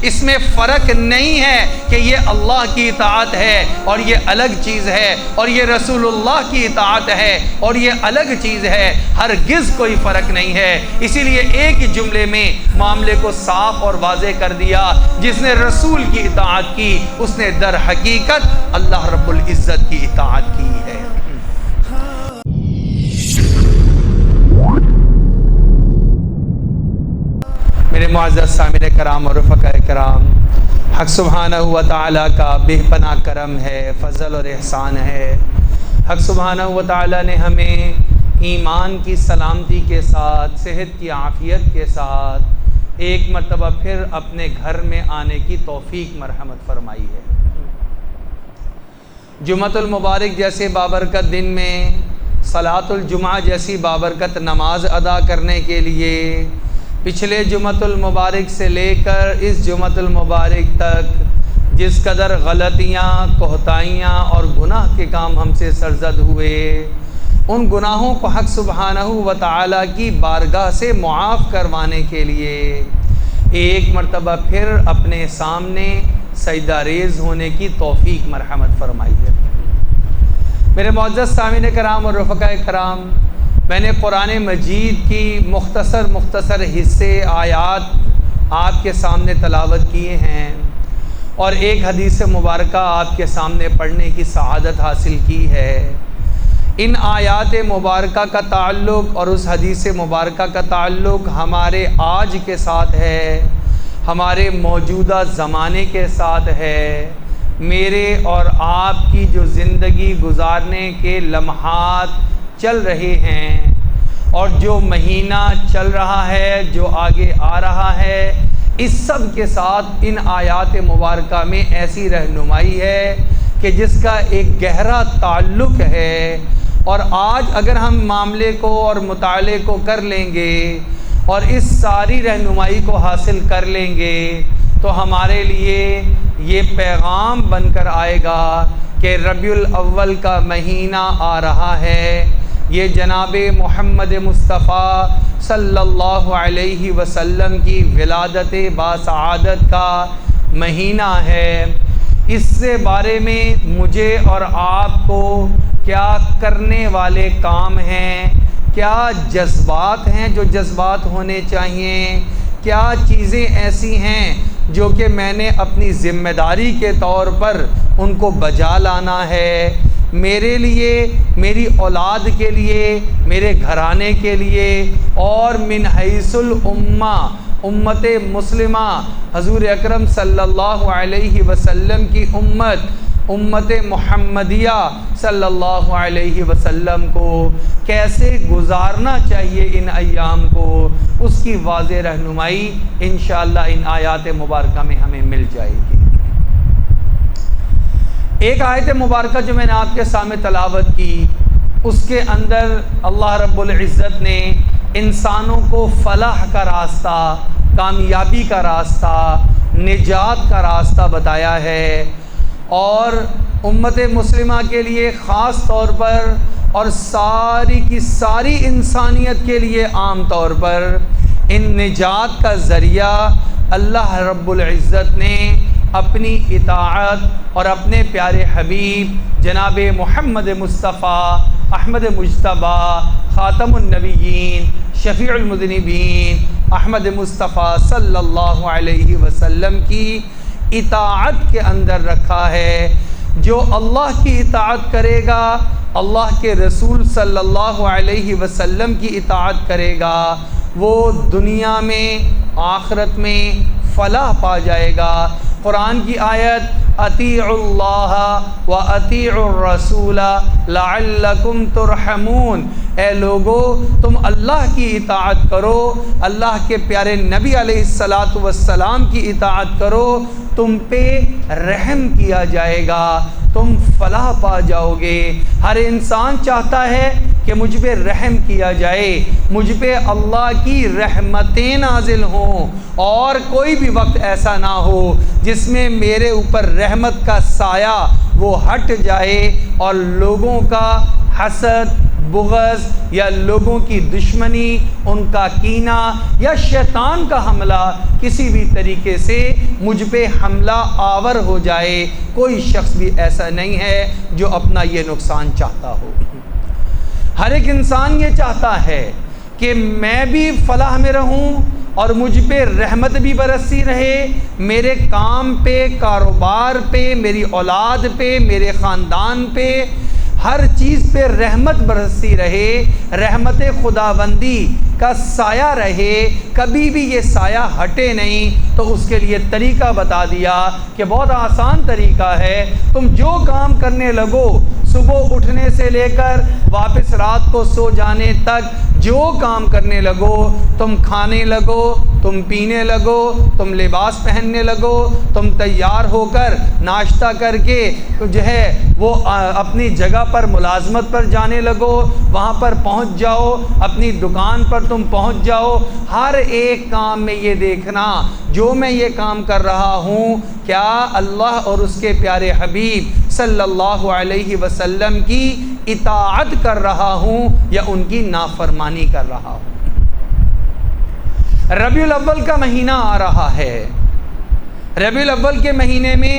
اس میں فرق نہیں ہے کہ یہ اللہ کی اطاعت ہے اور یہ الگ چیز ہے، اور یہ رسول اللہ کی اطاعت ہے اور یہ الگ چیز ہے، ہرگز کوئی فرق نہیں ہے۔ اسی لیے ایک ہی جملے میں معاملے کو صاف اور واضح کر دیا، جس نے رسول کی اطاعت کی اس نے در حقیقت اللہ رب العزت کی اطاعت کی ہے۔ میرے معزز سامعین کرام اور رفقاء کرام، حق سبحانہ و تعالیٰ کا بے پناہ کرم ہے، فضل اور احسان ہے۔ حق سبحانہ و تعالیٰ نے ہمیں ایمان کی سلامتی کے ساتھ، صحت کی عافیت کے ساتھ ایک مرتبہ پھر اپنے گھر میں آنے کی توفیق مرحمت فرمائی ہے۔ جمعۃ المبارک جیسے بابرکت دن میں صلاۃ الجمعہ جیسی بابرکت نماز ادا کرنے کے لیے پچھلے جمعۃ المبارک سے لے کر اس جمعۃ المبارک تک جس قدر غلطیاں، کوتاہیاں اور گناہ کے کام ہم سے سرزد ہوئے، ان گناہوں کو حق سبحانہ و تعالیٰ کی بارگاہ سے معاف کروانے کے لیے ایک مرتبہ پھر اپنے سامنے سجدہ ریز ہونے کی توفیق مرحمت فرمائی ہے۔ میرے معزز سامعین کرام اور رفقاء کرام، میں نے قرآن مجید کی مختصر حصے، آیات آپ کے سامنے تلاوت کیے ہیں اور ایک حدیث مبارکہ آپ کے سامنے پڑھنے کی سعادت حاصل کی ہے۔ ان آیات مبارکہ کا تعلق اور اس حدیث مبارکہ کا تعلق ہمارے آج کے ساتھ ہے، ہمارے موجودہ زمانے کے ساتھ ہے۔ میرے اور آپ کی جو زندگی گزارنے کے لمحات چل رہے ہیں اور جو مہینہ چل رہا ہے، جو آگے آ رہا ہے، اس سب کے ساتھ ان آیات مبارکہ میں ایسی رہنمائی ہے کہ جس کا ایک گہرا تعلق ہے، اور آج اگر ہم معاملے کو اور مطالعے کو کر لیں گے اور اس ساری رہنمائی کو حاصل کر لیں گے تو ہمارے لیے یہ پیغام بن کر آئے گا کہ ربیع الاول کا مہینہ آ رہا ہے، یہ جناب محمد مصطفیٰ صلی اللہ علیہ وسلم کی ولادت باسعادت کا مہینہ ہے۔ اس سے بارے میں مجھے اور آپ کو کیا کرنے والے کام ہیں، کیا جذبات ہیں جو جذبات ہونے چاہیے، کیا چیزیں ایسی ہیں جو کہ میں نے اپنی ذمہ داری کے طور پر ان کو بجا لانا ہے، میرے لیے، میری اولاد کے لیے، میرے گھرانے کے لیے، اور من حیث الامہ، امت مسلمہ، حضور اکرم صلی اللہ علیہ وسلم کی امت محمدیہ صلی اللہ علیہ وسلم کو کیسے گزارنا چاہیے ان ایام کو، اس کی واضح رہنمائی انشاءاللہ ان آیات مبارکہ میں ہمیں مل جائے گی۔ ایک آیت مبارکہ جو میں نے آپ کے سامنے تلاوت کی، اس کے اندر اللہ رب العزت نے انسانوں کو فلاح کا راستہ، کامیابی کا راستہ، نجات کا راستہ بتایا ہے، اور امت مسلمہ کے لیے خاص طور پر اور ساری کی ساری انسانیت کے لیے عام طور پر ان نجات کا ذریعہ اللہ رب العزت نے اپنی اطاعت اور اپنے پیارے حبیب جناب محمد مصطفیٰ احمد مجتبیٰ خاتم النبیین شفیع المذنبین احمد مصطفیٰ صلی اللہ علیہ وسلم کی اطاعت کے اندر رکھا ہے۔ جو اللہ کی اطاعت کرے گا، اللہ کے رسول صلی اللہ علیہ وسلم کی اطاعت کرے گا، وہ دنیا میں آخرت میں فلاح پا جائے گا۔ قرآن کی آیت اطیعوا اللہ و اطیعوا الرسول لعلکم ترحمون، اے لوگو تم اللہ کی اطاعت کرو، اللہ کے پیارے نبی علیہ السلام کی اطاعت کرو، تم پہ رحم کیا جائے گا، تم فلاح پا جاؤ گے۔ ہر انسان چاہتا ہے کہ مجھ پہ رحم کیا جائے، مجھ پہ اللہ کی رحمتیں نازل ہوں، اور کوئی بھی وقت ایسا نہ ہو جس میں میرے اوپر رحمت کا سایہ وہ ہٹ جائے اور لوگوں کا حسد، بغض یا لوگوں کی دشمنی، ان کا کینہ یا شیطان کا حملہ کسی بھی طریقے سے مجھ پہ حملہ آور ہو جائے، کوئی شخص بھی ایسا نہیں ہے جو اپنا یہ نقصان چاہتا ہو۔ ہر ایک انسان یہ چاہتا ہے کہ میں بھی فلاح میں رہوں اور مجھ پہ رحمت بھی برسی رہے، میرے کام پہ، کاروبار پہ، میری اولاد پہ، میرے خاندان پہ، ہر چیز پہ رحمت برسی رہے، رحمت خداوندی کا سایہ رہے، کبھی بھی یہ سایہ ہٹے نہیں۔ تو اس کے لیے طریقہ بتا دیا کہ بہت آسان طریقہ ہے، تم جو کام کرنے لگو، صبح اٹھنے سے لے کر واپس رات کو سو جانے تک جو کام کرنے لگو، تم کھانے لگو، تم پینے لگو، تم لباس پہننے لگو، تم تیار ہو کر ناشتہ کر کے جو ہے وہ اپنی جگہ پر ملازمت پر جانے لگو، وہاں پر پہنچ جاؤ، اپنی دکان پر تم پہنچ جاؤ، ہر ایک کام میں یہ دیکھنا جو میں یہ کام کر رہا ہوں کیا اللہ اور اس کے پیارے حبیب صلی اللہ علیہ وسلم کی اطاعت کر رہا ہوں یا ان کی نافرمانی کر رہا ہوں۔ ربیع الاول کا مہینہ آ رہا ہے، ربیع الاول کے مہینے میں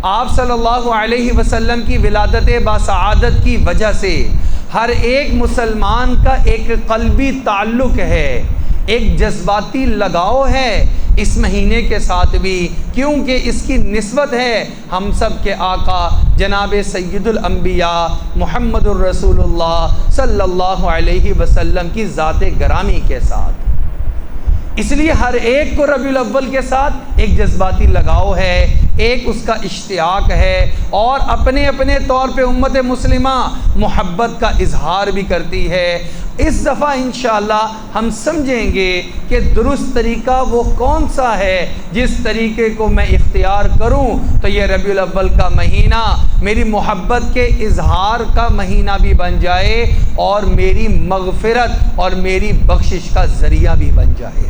آپ صلی اللہ علیہ وسلم کی ولادت باسعادت کی وجہ سے ہر ایک مسلمان کا ایک قلبی تعلق ہے، ایک جذباتی لگاؤ ہے اس مہینے کے ساتھ بھی، کیونکہ اس کی نسبت ہے ہم سب کے آقا جناب سید الانبیاء محمد الرسول اللہ صلی اللہ علیہ وسلم کی ذات گرامی کے ساتھ۔ اس لیے ہر ایک کو ربیع الاول کے ساتھ ایک جذباتی لگاؤ ہے، ایک اس کا اشتیاق ہے، اور اپنے اپنے طور پہ امت مسلمہ محبت کا اظہار بھی کرتی ہے۔ اس دفعہ انشاءاللہ ہم سمجھیں گے کہ درست طریقہ وہ کون سا ہے جس طریقے کو میں اختیار کروں تو یہ ربیع الاول کا مہینہ میری محبت کے اظہار کا مہینہ بھی بن جائے اور میری مغفرت اور میری بخشش کا ذریعہ بھی بن جائے۔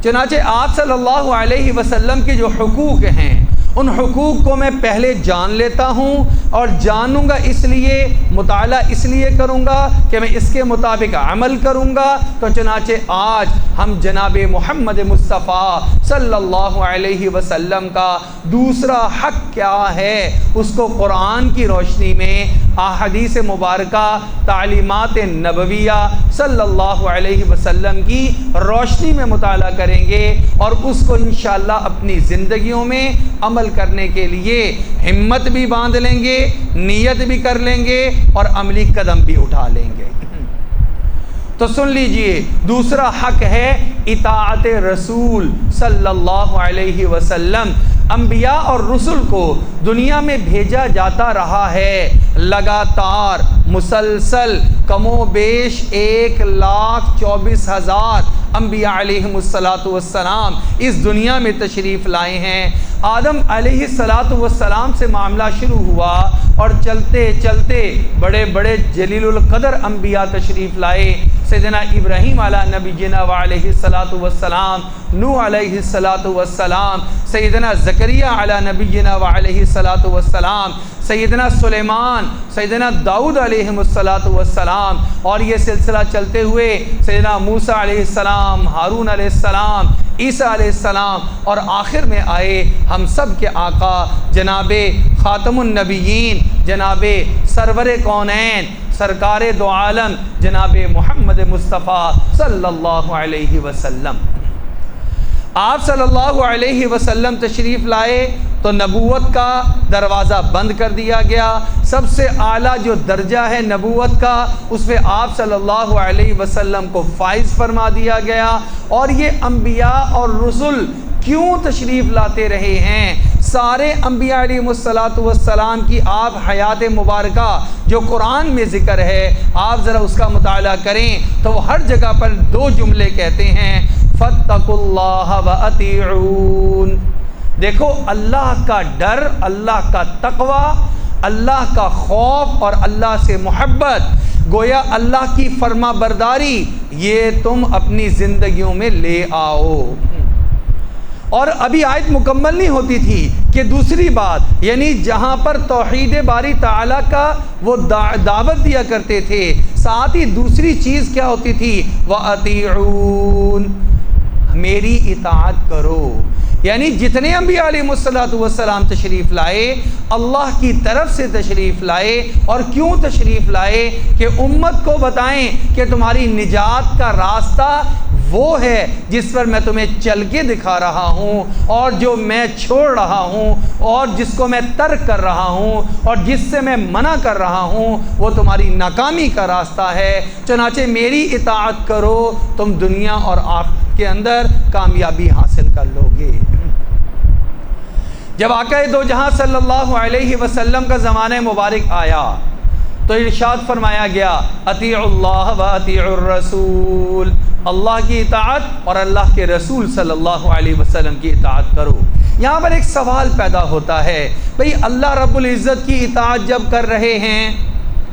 چنانچہ آپ صلی اللہ علیہ وسلم کے جو حقوق ہیں ان حقوق کو میں پہلے جان لیتا ہوں، اور جانوں گا اس لیے، مطالعہ اس لیے کروں گا کہ میں اس کے مطابق عمل کروں گا۔ تو چنانچہ آج ہم جناب محمد مصطفیٰ صلی اللہ علیہ وسلم کا دوسرا حق کیا ہے اس کو قرآن کی روشنی میں، احادیث مبارکہ، تعلیمات نبویہ صلی اللہ علیہ وسلم کی روشنی میں مطالعہ کریں گے، اور اس کو انشاءاللہ اپنی زندگیوں میں عمل کرنے کے لیے ہمت بھی باندھ لیں گے، نیت بھی کر لیں گے اور عملی قدم بھی اٹھا لیں گے۔ تو سن لیجئے، دوسرا حق ہے اطاعت رسول صلی اللہ علیہ وسلم۔ انبیاء اور رسل کو دنیا میں بھیجا جاتا رہا ہے، لگاتار مسلسل کم و بیش 1,24,000 انبیاء علیہم السلام اس دنیا میں تشریف لائے ہیں۔ آدم علیہ السلام سے معاملہ شروع ہوا اور چلتے چلتے بڑے بڑے جلیل القدر انبیاء تشریف لائے، سیدنا ابراہیم علیہ نبینا وعلیہ السلام، نوح علیہ السلام، سیدنا زکریا علیہ نبینا وعلیہ السلام، سیدنا سلیمان، سیدنا داؤد علیہ السلام، اور یہ سلسلہ چلتے ہوئے سیدنا موسیٰ علیہ السلام، ہارون علیہ السلام، عیسیٰ علیہ السلام، اور آخر میں آئے ہم سب کے آقا جناب خاتم النبیین، جناب سرور کونین، سرکار دو عالم جناب محمد مصطفیٰ صلی اللہ علیہ وسلم۔ آپ صلی اللہ علیہ وسلم تشریف لائے تو نبوت کا دروازہ بند کر دیا گیا، سب سے اعلیٰ جو درجہ ہے نبوت کا اس پہ آپ صلی اللہ علیہ وسلم کو فائز فرما دیا گیا۔ اور یہ انبیاء اور رسل کیوں تشریف لاتے رہے ہیں؟ سارے انبیاء علیہ السلام کی آپ حیات مبارکہ جو قرآن میں ذکر ہے، آپ ذرا اس کا مطالعہ کریں تو وہ ہر جگہ پر دو جملے کہتے ہیں، فاتقوا اللہ وَأَطِيعُونَ۔ دیکھو، اللہ کا ڈر، اللہ کا تقوی، اللہ کا خوف اور اللہ سے محبت، گویا اللہ کی فرما برداری، یہ تم اپنی زندگیوں میں لے آؤ۔ اور ابھی آیت مکمل نہیں ہوتی تھی کہ دوسری بات یعنی جہاں پر توحید باری تعالیٰ کا وہ دعوت دیا کرتے تھے، ساتھ ہی دوسری چیز کیا ہوتی تھی؟ وَأَطِيعُونَ، میری اطاعت کرو۔ یعنی جتنے انبیاء علیہ السلام تشریف لائے اللہ کی طرف سے تشریف لائے، اور کیوں تشریف لائے؟ کہ امت کو بتائیں کہ تمہاری نجات کا راستہ وہ ہے جس پر میں تمہیں چل کے دکھا رہا ہوں، اور جو میں چھوڑ رہا ہوں اور جس کو میں ترک کر رہا ہوں اور جس سے میں منع کر رہا ہوں وہ تمہاری ناکامی کا راستہ ہے۔ چنانچہ میری اطاعت کرو، تم دنیا اور آخرت کے اندر کامیابی حاصل کر لو گے۔ جب آقا دو جہاں صلی اللہ علیہ وسلم کا زمانہ مبارک آیا تو ارشاد فرمایا گیا اطیعوا اللہ و اطیعوا الرسول، اللہ کی اطاعت اور اللہ کے رسول صلی اللہ علیہ وسلم کی اطاعت کرو۔ یہاں پر ایک سوال پیدا ہوتا ہے، بھئی اللہ رب العزت کی اطاعت جب کر رہے ہیں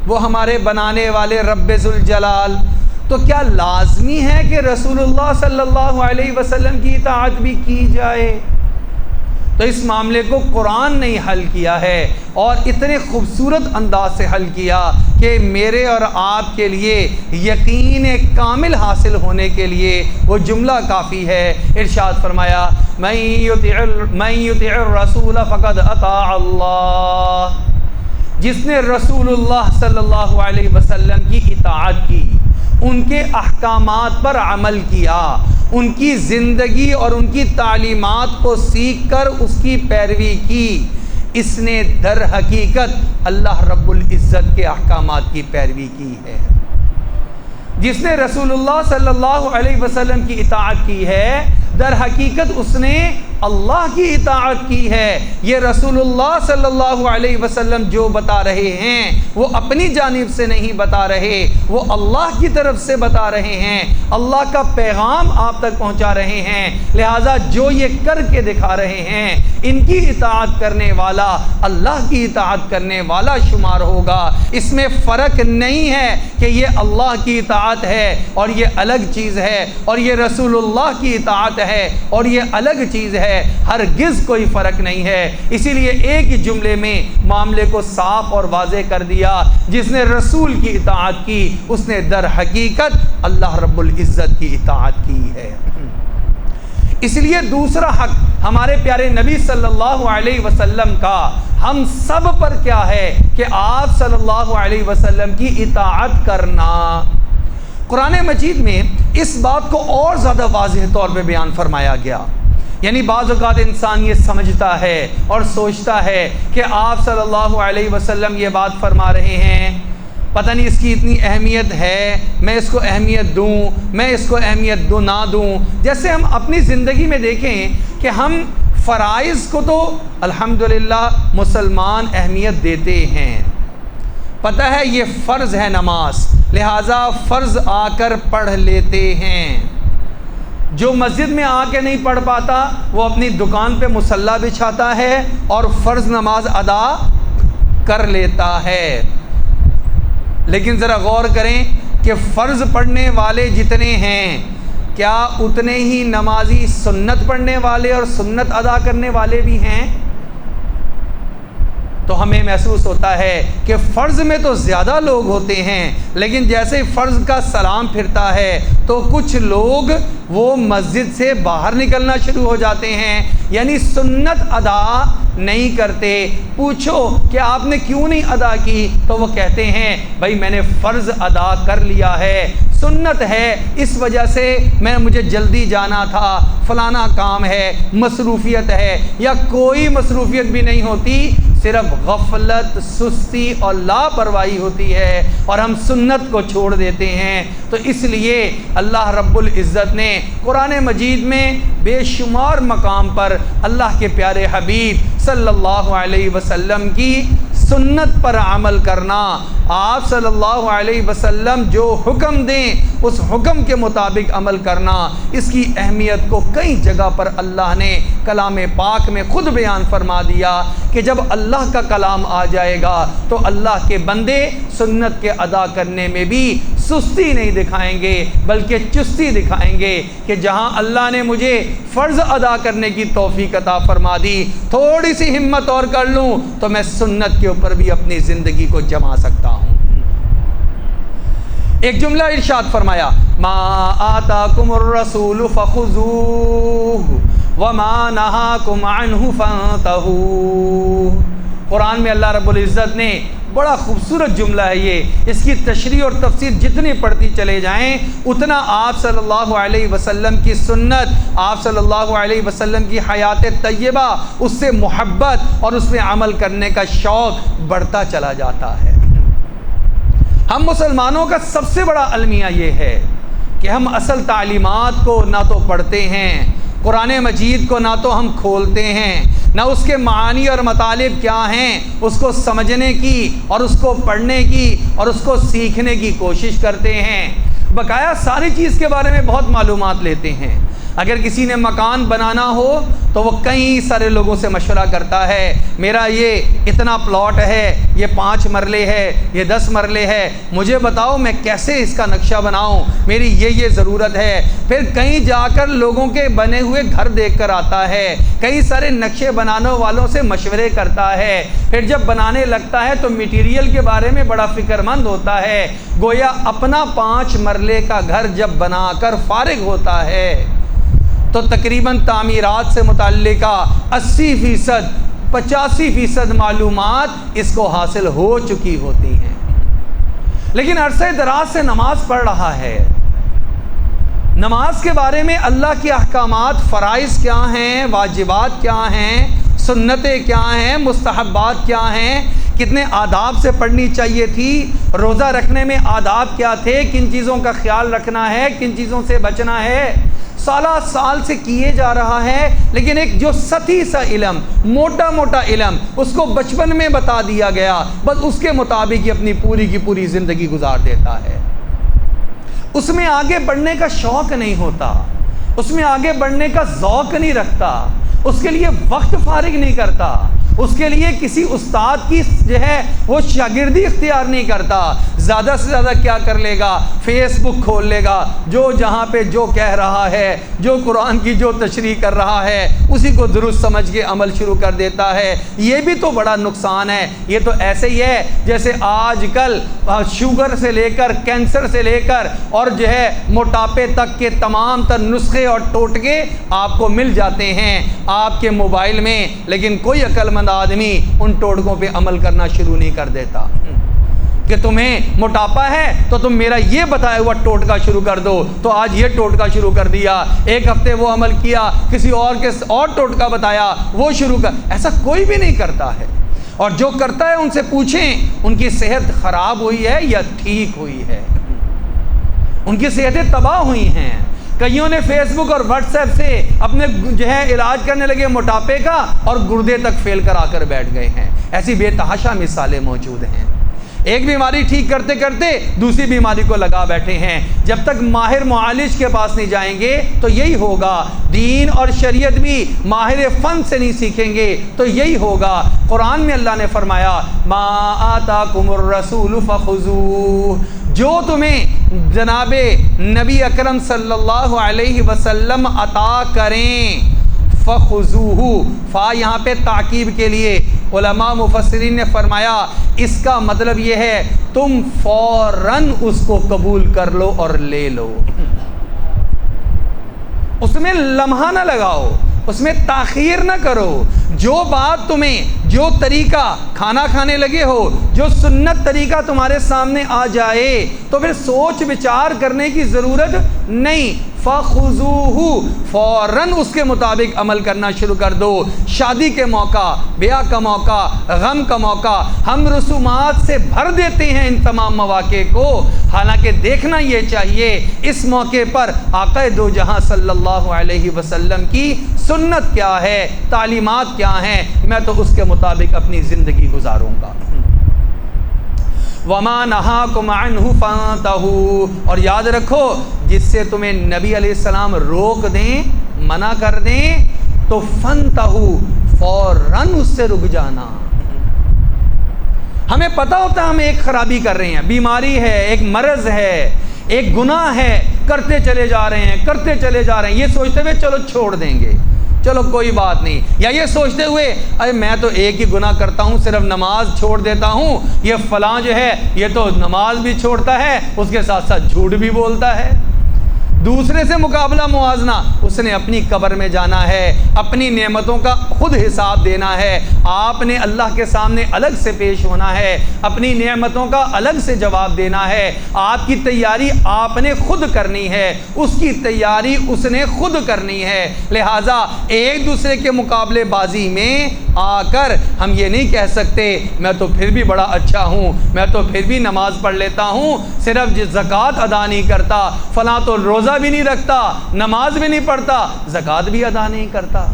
وہ ہمارے بنانے والے رب ذوالجلال، تو کیا لازمی ہے کہ رسول اللہ صلی اللہ علیہ وسلم کی اطاعت بھی کی جائے؟ تو اس معاملے کو قرآن نے حل کیا ہے، اور اتنے خوبصورت انداز سے حل کیا کہ میرے اور آپ کے لیے یقین کامل حاصل ہونے کے لیے وہ جملہ کافی ہے۔ ارشاد فرمایا من یطع الرسول فقد اطاع اللہ، جس نے رسول اللہ صلی اللہ علیہ وسلم کی اطاعت کی، ان کے احکامات پر عمل کیا، ان کی زندگی اور ان کی تعلیمات کو سیکھ کر اس کی پیروی کی، اس نے در حقیقت اللہ رب العزت کے احکامات کی پیروی کی ہے۔ جس نے رسول اللہ صلی اللہ علیہ وسلم کی اطاعت کی ہے در حقیقت اس نے اللہ کی اطاعت کی ہے۔ یہ رسول اللہ صلی اللہ علیہ وسلم جو بتا رہے ہیں وہ اپنی جانب سے نہیں بتا رہے، وہ اللہ کی طرف سے بتا رہے ہیں، اللہ کا پیغام آپ تک پہنچا رہے ہیں، لہٰذا جو یہ کر کے دکھا رہے ہیں ان کی اطاعت کرنے والا اللہ کی اطاعت کرنے والا شمار ہوگا۔ اس میں فرق نہیں ہے کہ یہ اللہ کی اطاعت ہے اور یہ الگ چیز ہے، اور یہ رسول اللہ کی اطاعت ہے اور یہ الگ چیز ہے، ہرگز کوئی فرق نہیں ہے۔ اسی لیے ایک ہی جملے میں معاملے کو صاف اور واضح کر دیا، جس نے رسول کی اطاعت کی اس نے در حقیقت اللہ رب العزت کی اطاعت کی ہے۔ اس لیے دوسرا حق ہمارے پیارے نبی صلی اللہ علیہ وسلم کا ہم سب پر کیا ہے کہ آپ صلی اللہ علیہ وسلم کی اطاعت کرنا۔ قرآن مجید میں اس بات کو اور زیادہ واضح طور پہ بیان فرمایا گیا، یعنی بعض اوقات انسان یہ سمجھتا ہے اور سوچتا ہے کہ آپ صلی اللہ علیہ وسلم یہ بات فرما رہے ہیں، پتہ نہیں اس کی اتنی اہمیت ہے، میں اس کو اہمیت دوں، میں اس کو اہمیت دوں نہ دوں۔ جیسے ہم اپنی زندگی میں دیکھیں کہ ہم فرائض کو تو الحمدللہ مسلمان اہمیت دیتے ہیں، پتہ ہے یہ فرض ہے نماز، لہٰذا فرض آ کر پڑھ لیتے ہیں۔ جو مسجد میں آ کے نہیں پڑھ پاتا وہ اپنی دکان پہ مصلی بچھاتا ہے اور فرض نماز ادا کر لیتا ہے۔ لیکن ذرا غور کریں کہ فرض پڑھنے والے جتنے ہیں کیا اتنے ہی نمازی سنت پڑھنے والے اور سنت ادا کرنے والے بھی ہیں؟ تو ہمیں محسوس ہوتا ہے کہ فرض میں تو زیادہ لوگ ہوتے ہیں، لیکن جیسے فرض کا سلام پھرتا ہے تو کچھ لوگ وہ مسجد سے باہر نکلنا شروع ہو جاتے ہیں، یعنی سنت ادا نہیں کرتے۔ پوچھو کہ آپ نے کیوں نہیں ادا کی تو وہ کہتے ہیں بھائی میں نے فرض ادا کر لیا ہے، سنت ہے اس وجہ سے مجھے جلدی جانا تھا، فلانا کام ہے، مصروفیت ہے، یا کوئی مصروفیت بھی نہیں ہوتی، صرف غفلت، سستی اور لاپرواہی ہوتی ہے اور ہم سنت کو چھوڑ دیتے ہیں۔ تو اس لیے اللہ رب العزت نے قرآن مجید میں بے شمار مقام پر اللہ کے پیارے حبیب صلی اللہ علیہ وسلم کی سنت پر عمل کرنا، آپ صلی اللہ علیہ وسلم جو حکم دیں اس حکم کے مطابق عمل کرنا، اس کی اہمیت کو کئی جگہ پر اللہ نے کلام پاک میں خود بیان فرما دیا کہ جب اللہ کا کلام آ جائے گا تو اللہ کے بندے سنت کے ادا کرنے میں بھی سستی نہیں دکھائیں گے بلکہ چستی دکھائیں گے کہ جہاں اللہ نے مجھے فرض ادا کرنے کی توفیق عطا فرما دی، تھوڑی سی ہمت اور کر لوں تو میں سنت کے اوپر بھی اپنی زندگی کو جما سکتا ہوں۔ ایک جملہ ارشاد فرمایا، ما آتاکم الرسول فخذوہ وما نہاکم عنہ فانتہوا۔ قرآن میں اللہ رب العزت نے بڑا خوبصورت جملہ ہے یہ، اس کی تشریح اور تفسیر جتنی پڑھتی چلے جائیں اتنا آپ صلی اللہ علیہ وسلم کی سنت، آپ صلی اللہ علیہ وسلم کی حیات طیبہ، اس سے محبت اور اس میں عمل کرنے کا شوق بڑھتا چلا جاتا ہے۔ ہم مسلمانوں کا سب سے بڑا المیہ یہ ہے کہ ہم اصل تعلیمات کو نہ تو پڑھتے ہیں، قرآن مجید کو نہ تو ہم کھولتے ہیں، نہ اس کے معانی اور مطالب کیا ہیں اس کو سمجھنے کی اور اس کو پڑھنے کی اور اس کو سیکھنے کی کوشش کرتے ہیں۔ بقایا ساری چیز کے بارے میں بہت معلومات لیتے ہیں۔ اگر کسی نے مکان بنانا ہو تو وہ کئی سارے لوگوں سے مشورہ کرتا ہے، میرا یہ اتنا پلاٹ ہے، یہ 5 مرلے ہے، یہ 10 مرلے ہے، مجھے بتاؤ میں کیسے اس کا نقشہ بناؤں، میری یہ ضرورت ہے۔ پھر کہیں جا کر لوگوں کے بنے ہوئے گھر دیکھ کر آتا ہے، کئی سارے نقشے بنانے والوں سے مشورے کرتا ہے، پھر جب بنانے لگتا ہے تو میٹیریل کے بارے میں بڑا فکر مند ہوتا ہے، گویا اپنا 5 مرلے کا گھر جب بنا کر فارغ ہوتا ہے تو تقریباً تعمیرات سے متعلقہ 80% 85% معلومات اس کو حاصل ہو چکی ہوتی ہیں، لیکن عرصہ دراز سے نماز پڑھ رہا ہے۔ نماز کے بارے میں اللہ کے احکامات، فرائض کیا ہیں، واجبات کیا ہیں، سنتیں کیا ہیں، مستحبات کیا ہیں، کتنے آداب سے پڑھنی چاہیے تھی، روزہ رکھنے میں آداب کیا تھے، کن چیزوں کا خیال رکھنا ہے، کن چیزوں سے بچنا ہے، سالہ سال سے کیے جا رہا ہے، لیکن ایک جو سطحی سا علم، موٹا علم اس کو بچپن میں بتا دیا گیا، بس اس کے مطابق ہی اپنی پوری کی پوری زندگی گزار دیتا ہے۔ اس میں آگے بڑھنے کا شوق نہیں ہوتا، اس میں آگے بڑھنے کا ذوق نہیں رکھتا، اس کے لیے وقت فارغ نہیں کرتا، اس کے لیے کسی استاد کی جو ہے وہ شاگردی اختیار نہیں کرتا۔ زیادہ سے زیادہ کیا کر لے گا، فیس بک کھول لے گا، جو جہاں پہ جو کہہ رہا ہے، جو قرآن کی جو تشریح کر رہا ہے اسی کو درست سمجھ کے عمل شروع کر دیتا ہے۔ یہ بھی تو بڑا نقصان ہے۔ یہ تو ایسے ہی ہے جیسے آج کل شوگر سے لے کر کینسر سے لے کر اور جو ہے موٹاپے تک کے تمام تر نسخے اور ٹوٹکے آپ کو مل جاتے ہیں آپ کے موبائل میں، لیکن کوئی عقل مند آدمی ان ٹوٹکوں پہ عمل کرنا شروع نہیں کر دیتا کہ تمہیں موٹاپا ہے تو تم میرا یہ بتایا ہوا ٹوٹکا شروع کر دو، تو آج یہ ٹوٹکا شروع کر دیا، ایک ہفتے وہ عمل کیا، کسی اور ٹوٹکا بتایا وہ شروع کر، ایسا کوئی بھی نہیں کرتا ہے۔ اور جو کرتا ہے ان سے پوچھیں ان کی صحت خراب ہوئی ہے یا ٹھیک ہوئی ہے، ان کی صحتیں تباہ ہوئی ہیں۔ کئیوں نے فیس بک اور واٹس ایپ سے اپنے جو ہے علاج کرنے لگے موٹاپے کا اور گردے تک فیل کرا کر بیٹھ گئے ہیں۔ ایسی بے تحاشا مثالیں موجود ہیں۔ ایک بیماری ٹھیک کرتے کرتے دوسری بیماری کو لگا بیٹھے ہیں۔ جب تک ماہر معالج کے پاس نہیں جائیں گے تو یہی ہوگا، دین اور شریعت بھی ماہر فن سے نہیں سیکھیں گے تو یہی ہوگا۔ قرآن میں اللہ نے فرمایا ما آتاکم الرسول فخذوہ، جو تمہیں جناب نبی اکرم صلی اللہ علیہ وسلم عطا کریں، فخذوہ، فا یہاں پہ تعقیب کے لیے علماء مفسرین نے فرمایا اس کا مطلب یہ ہے تم فوراً اس کو قبول کر لو اور لے لو، اس میں لمحہ نہ لگاؤ، اس میں تاخیر نہ کرو۔ جو بات تمہیں، جو طریقہ کھانا کھانے لگے ہو، جو سنت طریقہ تمہارے سامنے آ جائے تو پھر سوچ بچار کرنے کی ضرورت نہیں، فخذوہ، فوراً اس کے مطابق عمل کرنا شروع کر دو۔ شادی کے موقع، بیاہ کا موقع، غم کا موقع، ہم رسومات سے بھر دیتے ہیں ان تمام مواقع کو، حالانکہ دیکھنا یہ چاہیے اس موقع پر آقا دو جہاں صلی اللہ علیہ وسلم کی سنت کیا ہے، تعلیمات کیا ہیں، میں تو اس کے مطابق اپنی زندگی گزاروں گا۔ وما نہاکم عنہ فانتہوا، اور یاد رکھو جس سے تمہیں نبی علیہ السلام روک دیں، منع کر دیں، تو فانتہوا، فوراً اس سے رک جانا۔ ہمیں پتہ ہوتا ہے ہم ایک خرابی کر رہے ہیں، بیماری ہے، ایک مرض ہے، ایک گناہ ہے، کرتے چلے جا رہے ہیں، کرتے چلے جا رہے ہیں، یہ سوچتے ہوئے چلو چھوڑ دیں گے، چلو کوئی بات نہیں، یا یہ سوچتے ہوئے ارے میں تو ایک ہی گناہ کرتا ہوں، صرف نماز چھوڑ دیتا ہوں، یہ فلاں جو ہے یہ تو نماز بھی چھوڑتا ہے، اس کے ساتھ ساتھ جھوٹ بھی بولتا ہے۔ دوسرے سے مقابلہ موازنہ، اس نے اپنی قبر میں جانا ہے، اپنی نعمتوں کا خود حساب دینا ہے، آپ نے اللہ کے سامنے الگ سے پیش ہونا ہے، اپنی نعمتوں کا الگ سے جواب دینا ہے، آپ کی تیاری آپ نے خود کرنی ہے، اس کی تیاری اس نے خود کرنی ہے۔ لہٰذا ایک دوسرے کے مقابلے بازی میں آ کر ہم یہ نہیں کہہ سکتے میں تو پھر بھی بڑا اچھا ہوں، میں تو پھر بھی نماز پڑھ لیتا ہوں، صرف زکوٰۃ ادا نہیں کرتا، فلاں تو روزہ بھی نہیں رکھتا، نماز بھی نہیں پڑھتا، زکوٰۃ بھی ادا نہیں کرتا،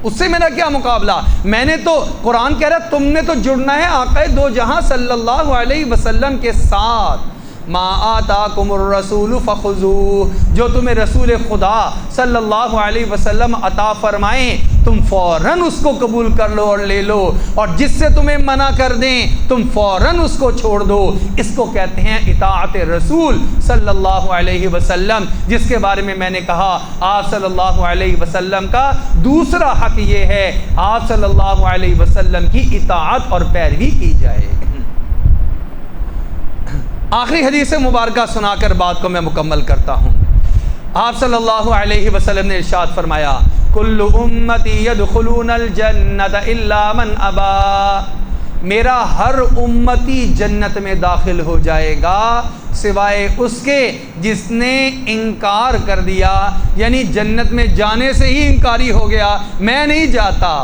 اس سے میرا کیا مقابلہ؟ میں نے تو قرآن کہہ رہا تم نے تو جڑنا ہے آقا دو جہاں صلی اللہ علیہ وسلم کے ساتھ۔ ما آتاکم الرسول فخذوہ، جو تمہیں رسول خدا صلی اللہ علیہ وسلم عطا فرمائیں تم فوراً اس کو قبول کر لو اور لے لو، اور جس سے تمہیں منع کر دیں تم فوراً اس کو چھوڑ دو۔ اس کو کہتے ہیں اطاعت رسول صلی اللہ علیہ وسلم، جس کے بارے میں نے کہا آپ صلی اللہ علیہ وسلم کا دوسرا حق یہ ہے آپ صلی اللہ علیہ وسلم کی اطاعت اور پیروی کی جائے۔ آخری حدیث مبارکہ سنا کر بات کو میں مکمل کرتا ہوں۔ آپ صلی اللہ علیہ وسلم نے ارشاد فرمایا کل امتی یدخلون الجنت الا من ابا، میرا ہر امتی جنت میں داخل ہو جائے گا سوائے اس کے جس نے انکار کر دیا، یعنی جنت میں جانے سے ہی انکاری ہو گیا، میں نہیں جاتا،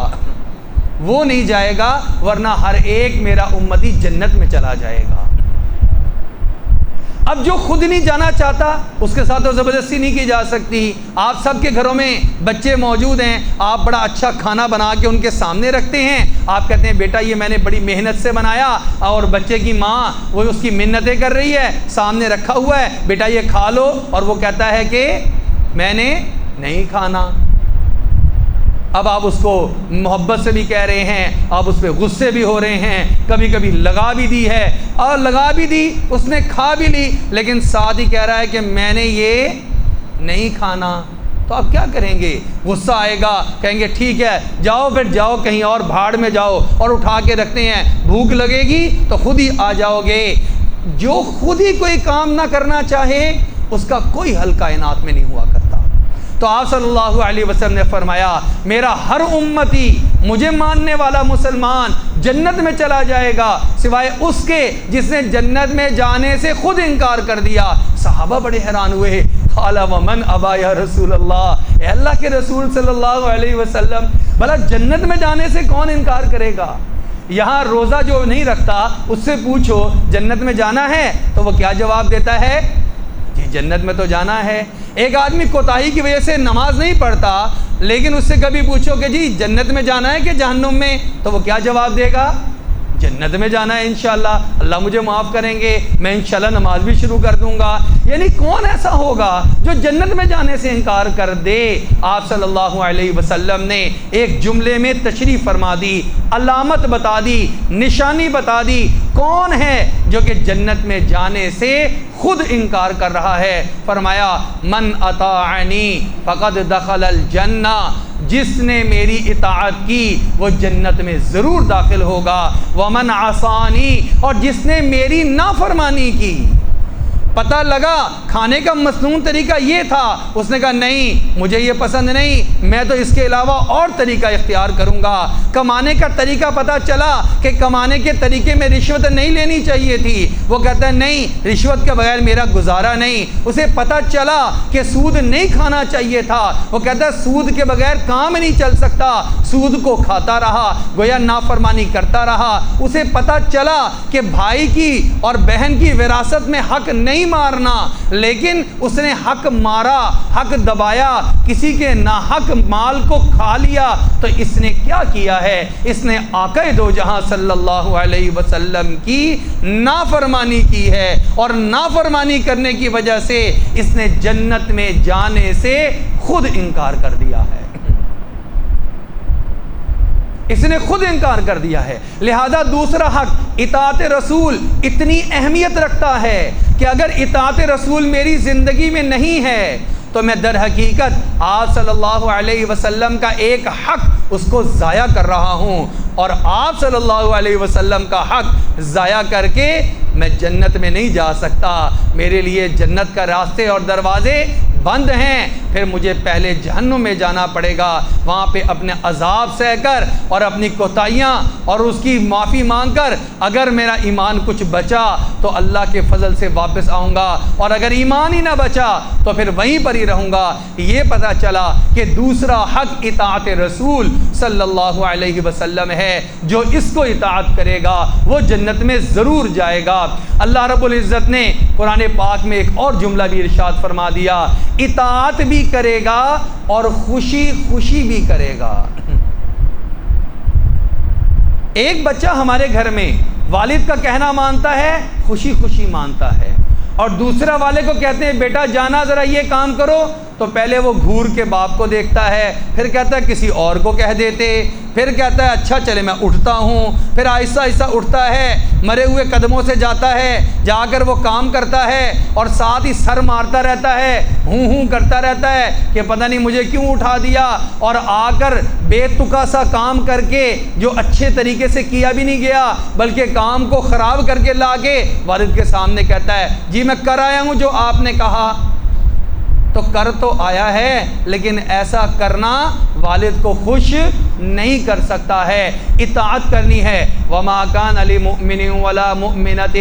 وہ نہیں جائے گا، ورنہ ہر ایک میرا امتی جنت میں چلا جائے گا۔ اب جو خود نہیں جانا چاہتا اس کے ساتھ تو زبردستی نہیں کی جا سکتی۔ آپ سب کے گھروں میں بچے موجود ہیں، آپ بڑا اچھا کھانا بنا کے ان کے سامنے رکھتے ہیں، آپ کہتے ہیں بیٹا یہ میں نے بڑی محنت سے بنایا، اور بچے کی ماں وہ اس کی منتیں کر رہی ہے، سامنے رکھا ہوا ہے بیٹا یہ کھا لو، اور وہ کہتا ہے کہ میں نے نہیں کھانا۔ اب آپ اس کو محبت سے بھی کہہ رہے ہیں، آپ اس پہ غصے بھی ہو رہے ہیں، کبھی کبھی لگا بھی دی ہے، اور لگا بھی دی اس نے کھا بھی لی، لیکن ساتھ ہی کہہ رہا ہے کہ میں نے یہ نہیں کھانا، تو آپ کیا کریں گے؟ غصہ آئے گا، کہیں گے ٹھیک ہے جاؤ پھر جاؤ کہیں اور بھاڑ میں جاؤ، اور اٹھا کے رکھتے ہیں، بھوک لگے گی تو خود ہی آ جاؤ گے۔ جو خود ہی کوئی کام نہ کرنا چاہے اس کا کوئی حل کائنات میں نہیں ہوا کرتا۔ تو آپ صلی اللہ علیہ وسلم نے فرمایا میرا ہر امتی مجھے ماننے والا مسلمان جنت میں چلا جائے گا سوائے اس کے جس نے جنت میں جانے سے خود انکار کر دیا۔ صحابہ بڑے حیران ہوئے، قال ومن ابا یا رسول اللہ، اے اللہ کے رسول صلی اللہ علیہ وسلم، بھلا جنت میں جانے سے کون انکار کرے گا؟ یہاں روزہ جو نہیں رکھتا اس سے پوچھو جنت میں جانا ہے تو وہ کیا جواب دیتا ہے؟ جی جنت میں تو جانا ہے۔ ایک آدمی کوتاہی کی وجہ سے نماز نہیں پڑھتا، لیکن اس سے کبھی پوچھو کہ جی جنت میں جانا ہے کہ جہنم میں، تو وہ کیا جواب دے گا؟ جنت میں جانا ہے انشاءاللہ، اللہ مجھے معاف کریں گے، میں انشاءاللہ نماز بھی شروع کر دوں گا۔ یعنی کون ایسا ہوگا جو جنت میں جانے سے انکار کر دے؟ آپ صلی اللہ علیہ وسلم نے ایک جملے میں تشریح فرما دی، علامت بتا دی، نشانی بتا دی، کون ہے جو کہ جنت میں جانے سے خود انکار کر رہا ہے؟ فرمایا من اطاعنی فقد دخل الجنہ، جس نے میری اطاعت کی وہ جنت میں ضرور داخل ہوگا، ومن عصانی، اور جس نے میری نافرمانی کی۔ پتہ لگا کھانے کا مصنون طریقہ یہ تھا، اس نے کہا نہیں مجھے یہ پسند نہیں، میں تو اس کے علاوہ اور طریقہ اختیار کروں گا۔ کمانے کا طریقہ پتہ چلا کہ کمانے کے طریقے میں رشوت نہیں لینی چاہیے تھی، وہ کہتا ہے نہیں رشوت کے بغیر میرا گزارا نہیں۔ اسے پتہ چلا کہ سود نہیں کھانا چاہیے تھا، وہ کہتا ہے سود کے بغیر کام نہیں چل سکتا، سود کو کھاتا رہا، گویا نافرمانی کرتا رہا۔ اسے پتہ چلا کہ بھائی کی اور بہن کی وراثت میں حق نہیں نہیں مارنا، لیکن اس نے حق مارا، حق دبایا، کسی کے ناحق مال کو کھا لیا، تو اس نے کیا کیا ہے؟ اس نے آقا دو جہاں صلی اللہ علیہ وسلم کی نافرمانی کی ہے، اور نافرمانی کرنے کی وجہ سے اس نے جنت میں جانے سے خود انکار کر دیا ہے، اس نے خود انکار کر دیا ہے۔ لہذا دوسرا حق اطاعت رسول اتنی اہمیت رکھتا ہے کہ اگر اطاعت رسول میری زندگی میں نہیں ہے تو میں در حقیقت آپ صلی اللہ علیہ وسلم کا ایک حق اس کو ضائع کر رہا ہوں، اور آپ صلی اللہ علیہ وسلم کا حق ضائع کر کے میں جنت میں نہیں جا سکتا، میرے لیے جنت کا راستے اور دروازے بند ہیں، پھر مجھے پہلے جہنم میں جانا پڑے گا، وہاں پہ اپنے عذاب سہ کر اور اپنی کوتاہیاں اور اس کی معافی مانگ کر اگر میرا ایمان کچھ بچا تو اللہ کے فضل سے واپس آؤں گا، اور اگر ایمان ہی نہ بچا تو پھر وہیں پر ہی رہوں گا۔ یہ پتہ چلا کہ دوسرا حق اطاعت رسول صلی اللہ علیہ وسلم ہے، جو اس کو اطاعت کرے گا وہ جنت میں ضرور جائے گا۔ اللہ رب العزت نے قرآن پاک میں ایک اور جملہ بھی ارشاد فرما دیا، اطاعت بھی کرے گا اور خوشی خوشی بھی کرے گا۔ ایک بچہ ہمارے گھر میں والد کا کہنا مانتا ہے، خوشی خوشی مانتا ہے، اور دوسرا والے کو کہتے ہیں بیٹا جانا ذرا یہ کام کرو، تو پہلے وہ گھور کے باپ کو دیکھتا ہے، پھر کہتا ہے کسی اور کو کہہ دیتے، پھر کہتا ہے اچھا چلے میں اٹھتا ہوں، پھر آہستہ آہستہ اٹھتا ہے، مرے ہوئے قدموں سے جاتا ہے، جا کر وہ کام کرتا ہے، اور ساتھ ہی سر مارتا رہتا ہے، ہوں کرتا رہتا ہے کہ پتہ نہیں مجھے کیوں اٹھا دیا، اور آ کر بے تکا سا کام کر کے جو اچھے طریقے سے کیا بھی نہیں گیا بلکہ کام کو خراب کر کے لا کے والد کے سامنے کہتا ہے جی میں کر آیا ہوں جو آپ نے کہا۔ تو کر تو آیا ہے لیکن ایسا کرنا والد کو خوش نہیں کر سکتا ہے۔ اطاعت کرنی ہے، وما کان لمؤمن ولا مؤمنۃ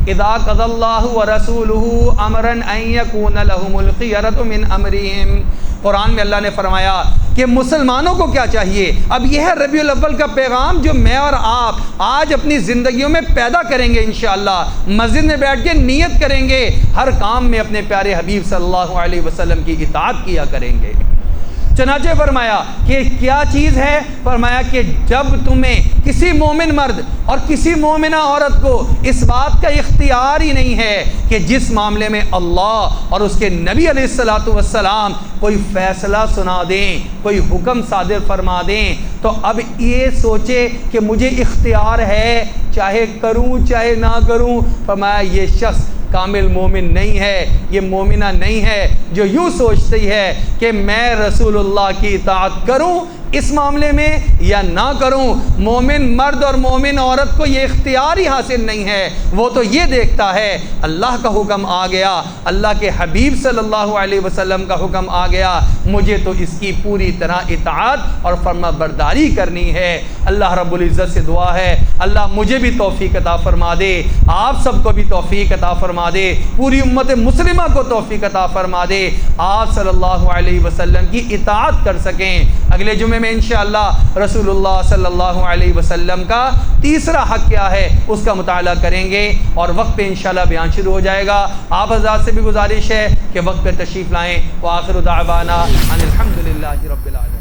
اذا قضى الله ورسوله امرا ان يكون لهم الخيرة من امرهم۔ قرآن میں اللہ نے فرمایا کہ مسلمانوں کو کیا چاہیے۔ اب یہ ہے ربیع الاول کا پیغام جو میں اور آپ آج اپنی زندگیوں میں پیدا کریں گے انشاءاللہ، مسجد میں بیٹھ کے نیت کریں گے، ہر کام میں اپنے پیارے حبیب صلی اللہ علیہ وسلم کی اطاعت کیا کریں گے۔ چنانچہ فرمایا کہ کیا چیز ہے؟ فرمایا کہ جب تمہیں کسی مومن مرد اور کسی مومنہ عورت کو اس بات کا اختیار ہی نہیں ہے کہ جس معاملے میں اللہ اور اس کے نبی علیہ الصلوۃ والسلام کوئی فیصلہ سنا دیں، کوئی حکم صادر فرما دیں، تو اب یہ سوچے کہ مجھے اختیار ہے چاہے کروں چاہے نہ کروں، فرمایا یہ شخص کامل مومن نہیں ہے، یہ مومنہ نہیں ہے جو یوں سوچتی ہے کہ میں رسول اللہ کی اطاعت کروں اس معاملے میں یا نہ کروں۔ مومن مرد اور مومن عورت کو یہ اختیار ہی حاصل نہیں ہے، وہ تو یہ دیکھتا ہے اللہ کا حکم آ گیا، اللہ کے حبیب صلی اللہ علیہ وسلم کا حکم آ گیا، مجھے تو اس کی پوری طرح اطاعت اور فرما برداری کرنی ہے۔ اللہ رب العزت سے دعا ہے اللہ مجھے بھی توفیق عطا فرما دے، آپ سب کو بھی توفیق عطا فرما دے، پوری امت مسلمہ کو توفیق عطا فرما دے، آپ صلی اللہ علیہ وسلم کی اطاعت کر سکیں۔ اگلے جمعے میں انشاءاللہ رسول اللہ صلی اللہ علیہ وسلم کا تیسرا حق کیا ہے اس کا مطالعہ کریں گے، اور وقت پہ انشاءاللہ بیان شروع ہو جائے گا۔ آپ حضرات سے بھی گزارش ہے کہ وقت پہ تشریف لائیں۔ وآخر دعوانا ان الحمدللہ رب العالمین۔